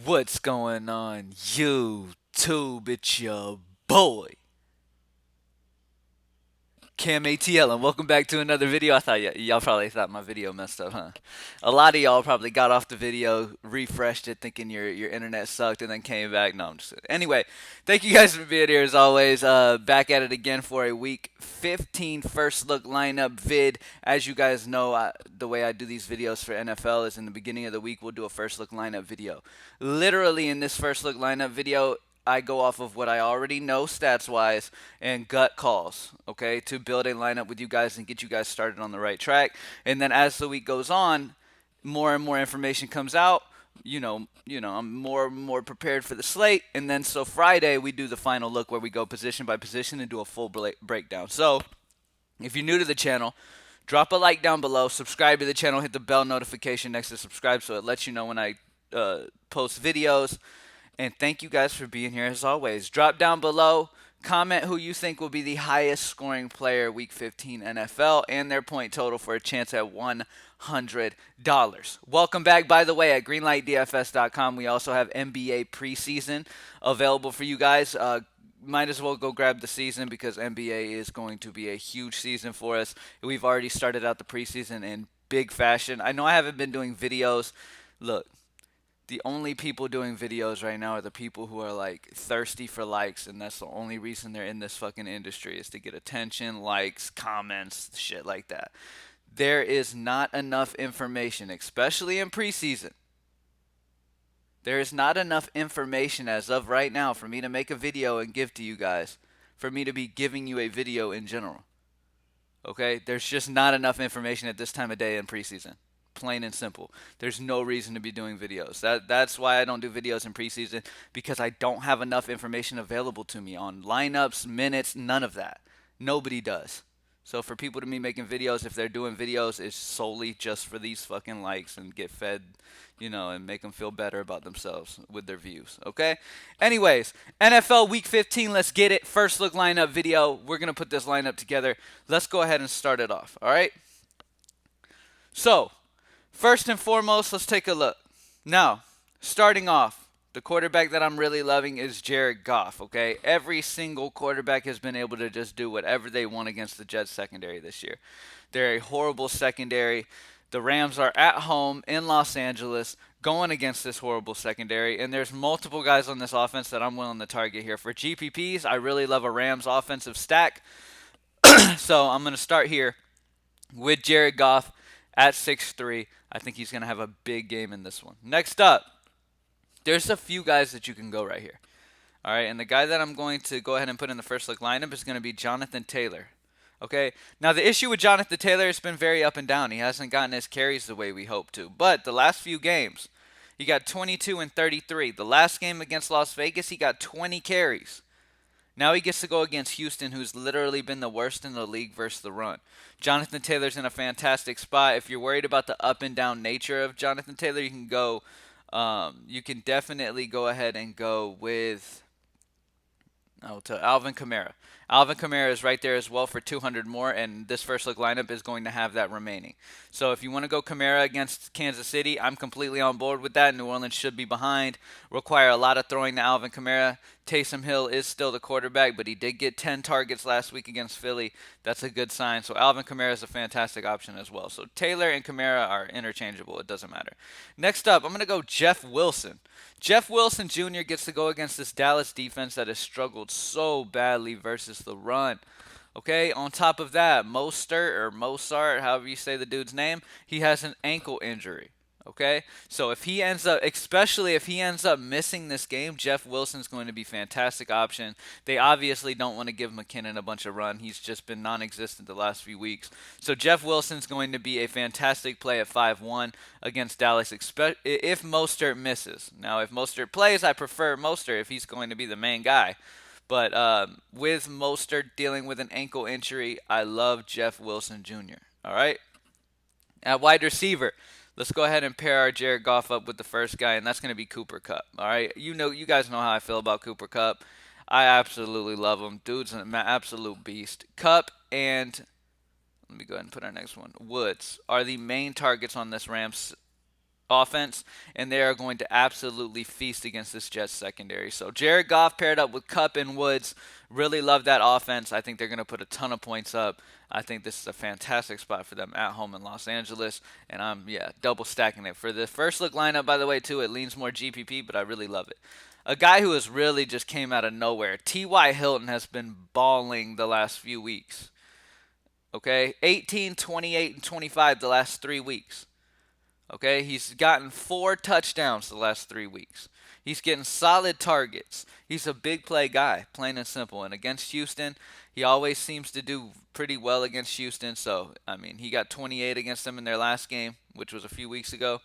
What's going on, YouTube? It's your boy, CamATL, and welcome back to another video. I thought y'all probably thought my video messed up, huh? A lot of y'all probably got off the video, refreshed it, thinking your internet sucked, and then came back. No, I'm just kidding. Anyway, thank you guys for being here as always. Back at it again for a week 15 first look lineup vid. As you guys know, the way I do these videos for NFL is in the beginning of the week we'll do a first look lineup video. Literally in this first look lineup video, I go off of what I already know stats wise and gut calls, okay, to build a lineup with you guys and get you guys started on the right track. And then as the week goes on, more and more information comes out. I'm more and more prepared for the slate. And then so Friday we do the final look where we go position by position and do a full breakdown. So if you're new to the channel, drop a like down below, subscribe to the channel, hit the bell notification next to subscribe so it lets you know when I post videos. And thank you guys for being here as always. Drop down below, comment who you think will be the highest scoring player week 15 NFL and their point total for a chance at $100. Welcome back, by the way, at greenlightdfs.com. We also have NBA preseason available for you guys. Might as well go grab the season because NBA is going to be a huge season for us. We've already started out the preseason in big fashion. I know I haven't been doing videos. Look, the only people doing videos right now are the people who are like thirsty for likes, and that's the only reason they're in this fucking industry is to get attention, likes, comments, shit like that. There is not enough information, especially in preseason. There is not enough information as of right now for me to make a video and give to you guys, for me to be giving you a video in general. Okay? There's just not enough information at this time of day in preseason. Plain and simple. There's no reason to be doing videos. That's why I don't do videos in preseason, because I don't have enough information available to me on lineups, minutes, none of that. Nobody does. So for people to be making videos, if they're doing videos, it's solely just for these fucking likes and get fed, and make them feel better about themselves with their views. Okay? Anyways, NFL Week 15, let's get it. First look lineup video. We're going to put this lineup together. Let's go ahead and start it off. All right? So, first and foremost, let's take a look. Now, starting off, the quarterback that I'm really loving is Jared Goff, okay? Every single quarterback has been able to just do whatever they want against the Jets secondary this year. They're a horrible secondary. The Rams are at home in Los Angeles going against this horrible secondary, and there's multiple guys on this offense that I'm willing to target here. For GPPs, I really love a Rams offensive stack, so I'm going to start here with Jared Goff at 6'3". I think he's going to have a big game in this one. Next up, there's a few guys that you can go right here. All right, and the guy that I'm going to go ahead and put in the first look lineup is going to be Jonathan Taylor. Okay, now the issue with Jonathan Taylor has been very up and down. He hasn't gotten his carries the way we hoped to. But the last few games, he got 22 and 33. The last game against Las Vegas, he got 20 carries. Now he gets to go against Houston, who's literally been the worst in the league versus the run. Jonathan Taylor's in a fantastic spot. If you're worried about the up and down nature of Jonathan Taylor, you can go. You can definitely go ahead and go with to Alvin Kamara. Alvin Kamara is right there as well for 200 more, and this first look lineup is going to have that remaining. So if you want to go Kamara against Kansas City, I'm completely on board with that. New Orleans should be behind. Require a lot of throwing to Alvin Kamara. Taysom Hill is still the quarterback, but he did get 10 targets last week against Philly. That's a good sign. So Alvin Kamara is a fantastic option as well. So Taylor and Kamara are interchangeable. It doesn't matter. Next up, I'm going to go Jeff Wilson. Jeff Wilson Jr. gets to go against this Dallas defense that has struggled so badly versus the run. Okay, on top of that, Mostert, however you say the dude's name, he has an ankle injury. Okay, so if he ends up, especially if he ends up missing this game, Jeff Wilson's going to be a fantastic option. They obviously don't want to give McKinnon a bunch of run. He's just been non-existent the last few weeks. So Jeff Wilson's going to be a fantastic play at 5-1 against Dallas if Mostert misses. Now, if Mostert plays, I prefer Mostert if he's going to be the main guy. But with Mostert dealing with an ankle injury, I love Jeff Wilson Jr. All right? At wide receiver, let's go ahead and pair our Jared Goff up with the first guy, and that's going to be Cooper Kupp. All right? You guys know how I feel about Cooper Kupp. I absolutely love him. Dude's an absolute beast. Kupp and, let me go ahead and put our next one, Woods are the main targets on this Rams offense, and they are going to absolutely feast against this Jets secondary. So Jared Goff paired up with Kupp and Woods. Really love that offense. I think they're going to put a ton of points up. I think this is a fantastic spot for them at home in Los Angeles, and I'm double stacking it. For the first look lineup, by the way, too, it leans more GPP, but I really love it. A guy who has really just came out of nowhere, T.Y. Hilton, has been balling the last few weeks. Okay, 18, 28, and 25 the last 3 weeks. Okay, he's gotten 4 touchdowns the last 3 weeks. He's getting solid targets. He's a big play guy, plain and simple. And against Houston, he always seems to do pretty well against Houston. So, I mean, he got 28 against them in their last game, which was a few weeks ago.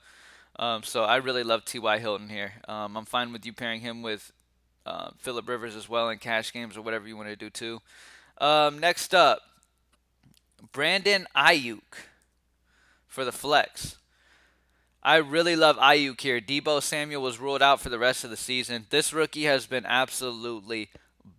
So I really love T.Y. Hilton here. I'm fine with you pairing him with Phillip Rivers as well in cash games or whatever you want to do too. Next up, Brandon Ayuk for the flex. I really love Ayuk here. Deebo Samuel was ruled out for the rest of the season. This rookie has been absolutely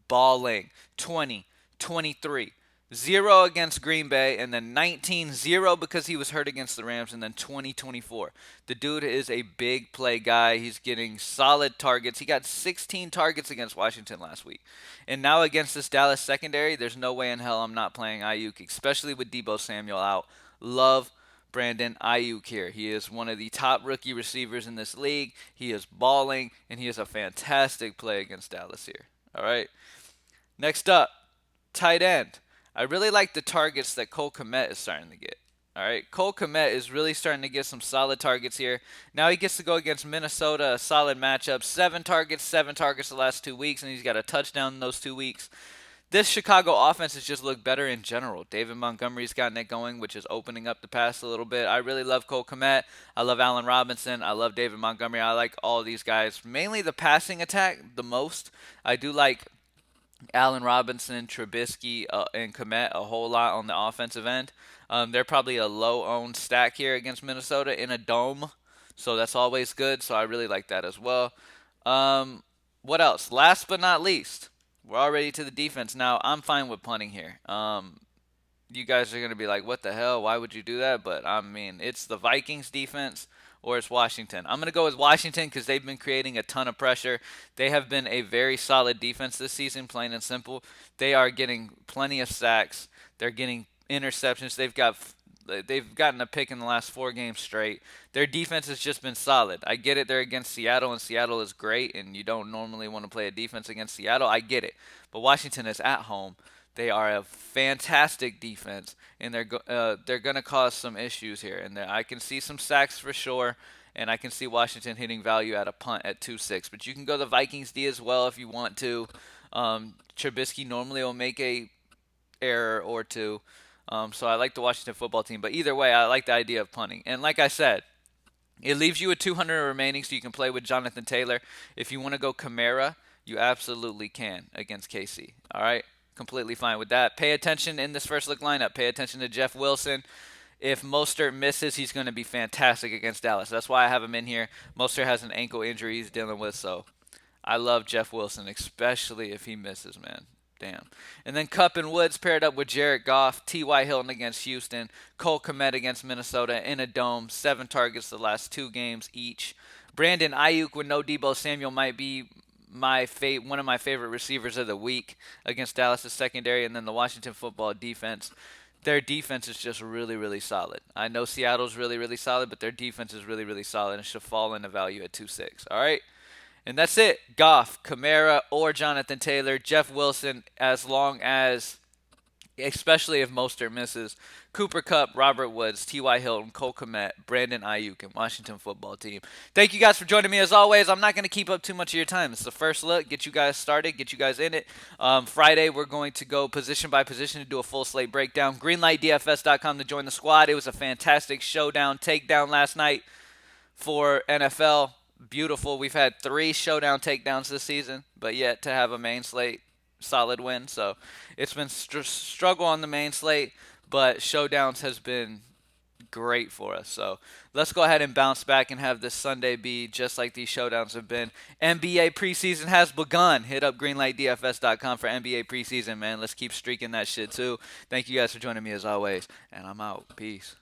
balling. 20, 23, 0 against Green Bay, and then 19-0 because he was hurt against the Rams, and then 20-24. The dude is a big play guy. He's getting solid targets. He got 16 targets against Washington last week. And now against this Dallas secondary, there's no way in hell I'm not playing Ayuk, especially with Deebo Samuel out. Love Brandon Ayuk here. He is one of the top rookie receivers in this league. He is balling, and he is a fantastic play against Dallas here. All right. Next up, tight end. I really like the targets that Cole Kmet is starting to get. All right, Cole Kmet is really starting to get some solid targets here. Now he gets to go against Minnesota, a solid matchup. 7 targets the last 2 weeks, and he's got a touchdown in those 2 weeks. This Chicago offense has just looked better in general. David Montgomery's gotten it going, which is opening up the pass a little bit. I really love Cole Kmet. I love Allen Robinson. I love David Montgomery. I like all of these guys. Mainly the passing attack the most. I do like Allen Robinson, Trubisky, and Kmet a whole lot on the offensive end. They're probably a low-owned stack here against Minnesota in a dome, so that's always good. So I really like that as well. What else? Last but not least, we're already to the defense. Now, I'm fine with punting here. You guys are going to be like, what the hell? Why would you do that? But, I mean, it's the Vikings defense or it's Washington. I'm going to go with Washington because they've been creating a ton of pressure. They have been a very solid defense this season, plain and simple. They are getting plenty of sacks. They're getting interceptions. They've gotten a pick in the last 4 games straight. Their defense has just been solid. I get it. They're against Seattle, and Seattle is great, and you don't normally want to play a defense against Seattle. I get it. But Washington is at home. They are a fantastic defense, and they're going to cause some issues here. And I can see some sacks for sure, and I can see Washington hitting value at a punt at 2-6. But you can go the Vikings D as well if you want to. Trubisky normally will make a error or two. So I like the Washington football team. But either way, I like the idea of punting. And like I said, it leaves you with 200 remaining, so you can play with Jonathan Taylor. If you want to go Kamara, you absolutely can against KC. All right? Completely fine with that. Pay attention in this first look lineup. Pay attention to Jeff Wilson. If Mostert misses, he's going to be fantastic against Dallas. That's why I have him in here. Mostert has an ankle injury he's dealing with, so I love Jeff Wilson, especially if he misses, man. Damn. And then Kupp and Woods paired up with Jared Goff, T.Y. Hilton against Houston, Cole Kmet against Minnesota in a dome, 7 targets the last 2 games each. Brandon Ayuk with no Deebo Samuel might be one of my favorite receivers of the week against Dallas' secondary, and then the Washington football defense. Their defense is just really, really solid. I know Seattle's really, really solid, but their defense is really, really solid and should fall into value at 2-6. All right? And that's it. Goff, Kamara, or Jonathan Taylor, Jeff Wilson, as long as, especially if Mostert misses, Cooper Kupp, Robert Woods, T.Y. Hilton, Cole Kmet, Brandon Ayuk, and Washington football team. Thank you guys for joining me as always. I'm not going to keep up too much of your time. It's the first look. Get you guys started. Get you guys in it. Friday, we're going to go position by position to do a full slate breakdown. GreenlightDFS.com to join the squad. It was a fantastic showdown, takedown last night for NFL. Beautiful. We've had 3 showdown takedowns this season, but yet to have a main slate solid win. So it's been struggle on the main slate, but showdowns has been great for us. So let's go ahead and bounce back and have this Sunday be just like these showdowns have been. NBA preseason has begun. Hit up greenlightdfs.com for NBA preseason, man. Let's keep streaking that shit too. Thank you guys for joining me as always, and I'm out. Peace.